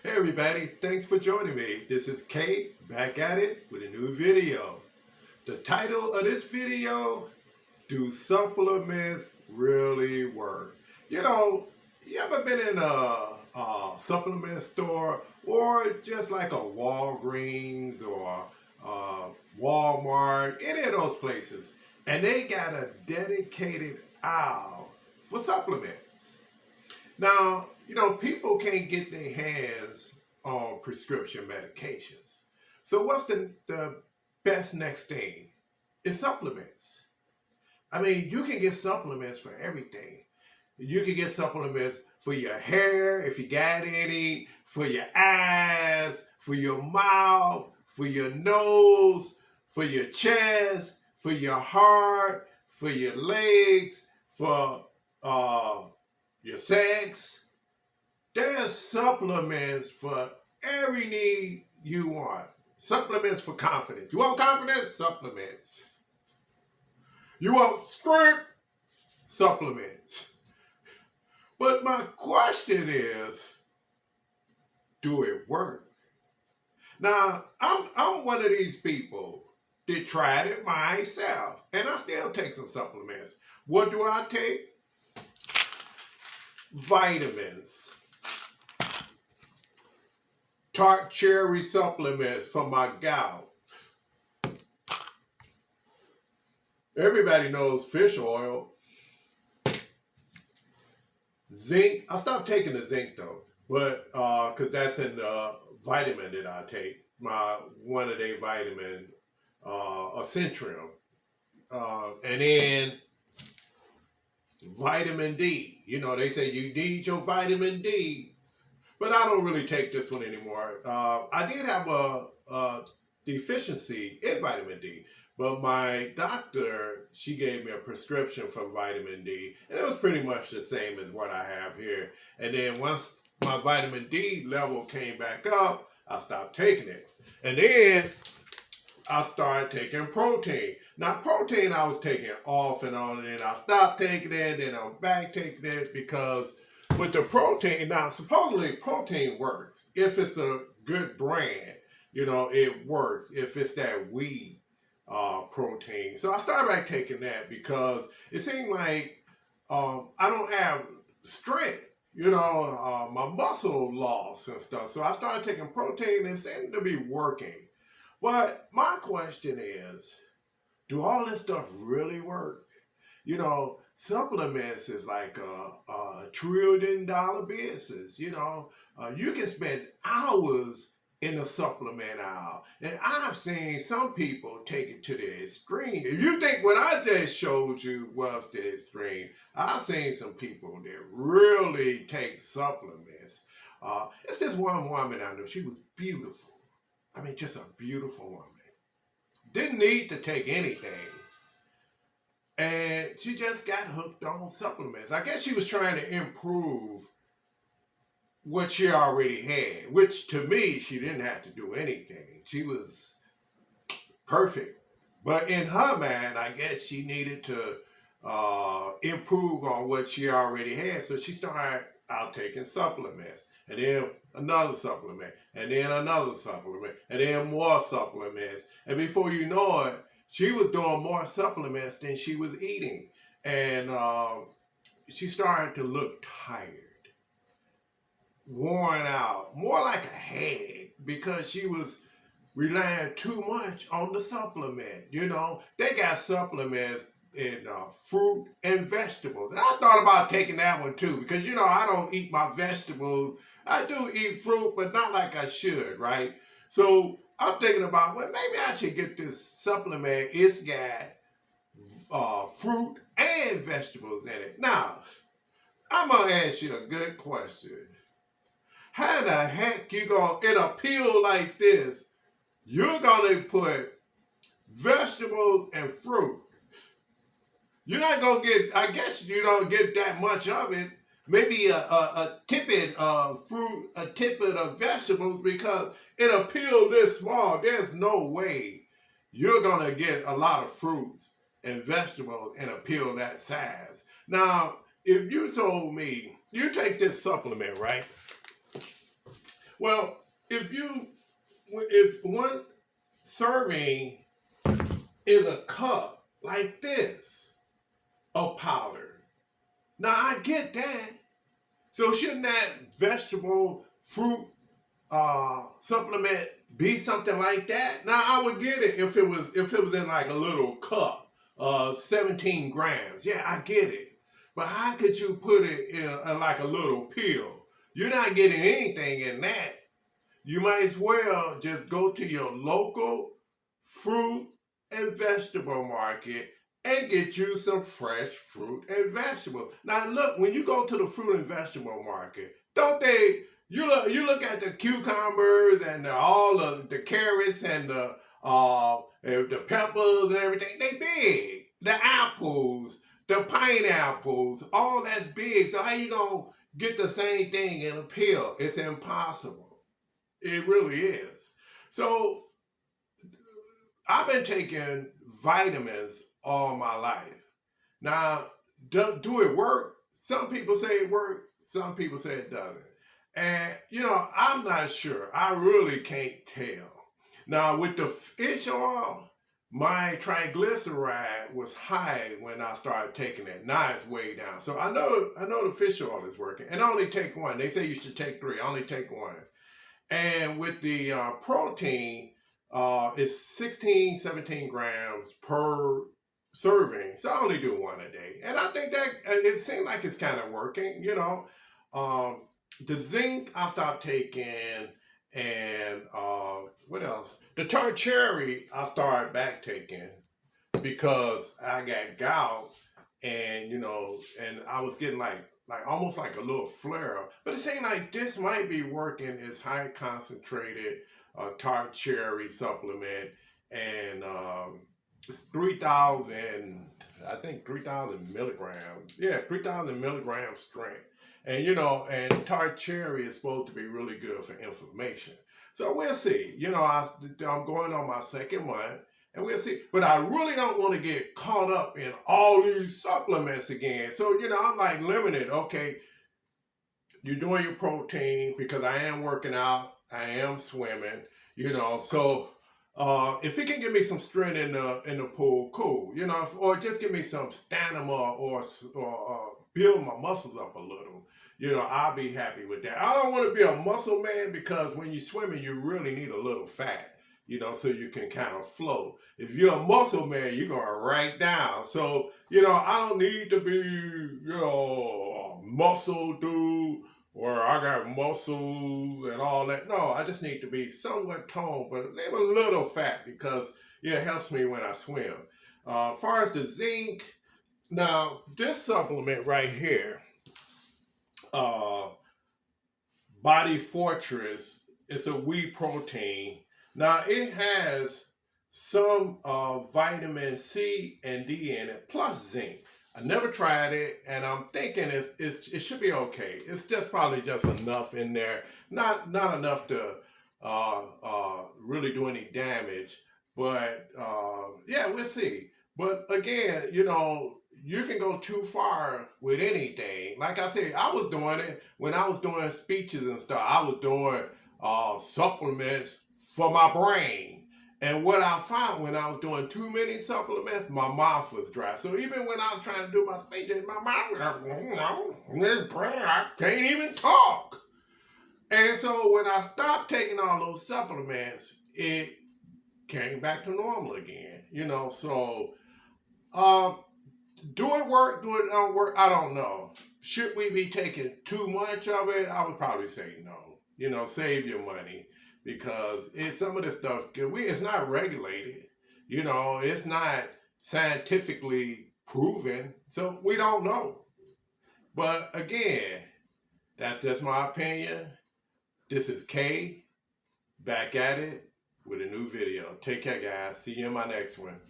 Hey everybody, thanks for joining me. This is Kate back at it with a new video. The title of this video, do supplements really work? You ever been in a supplement store or just like a Walgreens or Walmart, any of those places, and they got a dedicated aisle for supplements. Now, people can't get their hands on prescription medications. So what's the best next thing? It's supplements. I mean, you can get supplements for everything. You can get supplements for your hair, if you got any, for your eyes, for your mouth, for your nose, for your chest, for your heart, for your legs, for your sex. There's supplements for every need you want. Supplements for confidence. You want confidence? Supplements. You want strength? Supplements. But my question is, do it work? Now, I'm one of these people that tried it myself, and I still take some supplements. What do I take? Vitamins. Tart cherry supplements for my gout. Everybody knows fish oil. Zinc. I stopped taking the zinc though, but because that's in the vitamin that I take. My one a day vitamin, a Centrum, and then vitamin D. They say you need your vitamin D, but I don't really take this one anymore. I did have a deficiency in vitamin D, but my doctor, she gave me a prescription for vitamin D, and it was pretty much the same as what I have here. And then once my vitamin D level came back up, I stopped taking it. And then I started taking protein. Now, protein I was taking off and on, and then I stopped taking it, then I'm back taking it because with the protein, now supposedly protein works. If it's a good brand, it works. If it's that wheat protein. So I started back taking that because it seemed like I don't have strength, my muscle loss and stuff. So I started taking protein and it seemed to be working. But my question is, do all this stuff really work? Supplements is like a $1 trillion business. You can spend hours in the supplement aisle. And I've seen some people take it to the extreme. If you think what I just showed you was the extreme, I've seen some people that really take supplements. It's this one woman I know. She was beautiful. I mean, just a beautiful woman. Didn't need to take anything. And she just got hooked on supplements. I guess she was trying to improve what she already had, which to me, she didn't have to do anything. She was perfect. But in her mind, I guess she needed to improve on what she already had. So she started out taking supplements, and then another supplement, and then another supplement, and then more supplements. And before you know it, she was doing more supplements than she was eating. And she started to look tired, worn out, more like a hag, because she was relying too much on the supplement. They got supplements in fruit and vegetables. And I thought about taking that one too, because I don't eat my vegetables. I do eat fruit, but not like I should, right? So I'm thinking about, well, maybe I should get this supplement. It's got fruit and vegetables in it. Now, I'm gonna ask you a good question. How the heck you gonna, in a pill like this, you're gonna put vegetables and fruit? You're not gonna get, I guess you don't get that much of it. Maybe a tippet of fruit, a tippet of vegetables, because in a pill this small, there's no way you're gonna get a lot of fruits and vegetables in a pill that size. Now, if you told me, you take this supplement, right? Well, if one serving is a cup like this of powder, now I get that. So shouldn't that vegetable fruit supplement be something like that? Now I would get it if it was in like a little cup, 17 grams. Yeah, I get it. But how could you put it in like a little pill? You're not getting anything in that. You might as well just go to your local fruit and vegetable market and get you some fresh fruit and vegetables. Now look, when you go to the fruit and vegetable market, don't they you look at the cucumbers and all of the carrots and the peppers and everything, they big. The apples, the pineapples, all that's big. So how you gonna get the same thing in a pill? It's impossible. It really is. So I've been taking vitamins all my life. Now, do it work? Some people say it works. Some people say it doesn't. And, I'm not sure. I really can't tell. Now, with the fish oil, my triglyceride was high when I started taking it. Now it's way down. So I know the fish oil is working. And I only take one. They say you should take 3. I only take 1. And with the protein, it's 16, 17 grams per serving. So I only do 1 a day. And I think that it seems like it's kind of working, The zinc I stopped taking, and what else? The tart cherry I started back taking because I got gout, and and I was getting like almost like a little flare up. But it seemed like this might be working as high concentrated tart cherry supplement, and it's 3,000, I think 3,000 milligrams. Yeah, 3,000 milligrams strength. And and tart cherry is supposed to be really good for inflammation. So we'll see. I'm going on my 2nd month. And we'll see. But I really don't want to get caught up in all these supplements again. So, I'm like limited. Okay, you're doing your protein because I am working out. I am swimming, So if it can give me some strength in the pool, cool. Or just give me some stamina or build my muscles up a little. I'll be happy with that. I don't want to be a muscle man because when you're swimming, you really need a little fat. So you can kind of flow. If you're a muscle man, you're going right down. So, I don't need to be, a muscle dude or I got muscles and all that. No, I just need to be somewhat toned, but leave a little fat because it helps me when I swim. As far as the zinc, now this supplement right here, Body Fortress, it's a wheat protein. Now it has some vitamin C and D in it, plus zinc. I never tried it, and I'm thinking it should be okay. It's just probably just enough in there, not enough to really do any damage. But yeah, we'll see. But again, you can go too far with anything. Like I said, I was doing it when I was doing speeches and stuff. I was doing supplements for my brain. And what I found when I was doing too many supplements, my mouth was dry. So even when I was trying to do my speeches, my mouth was, I can't even talk. And so when I stopped taking all those supplements, it came back to normal again. So do it work? Do it don't work? I don't know. Should we be taking too much of it? I would probably say no. Save your money because some of this stuff, it's not regulated. It's not scientifically proven. So we don't know. But again, that's just my opinion. This is Kay, back at it with a new video. Take care, guys. See you in my next one.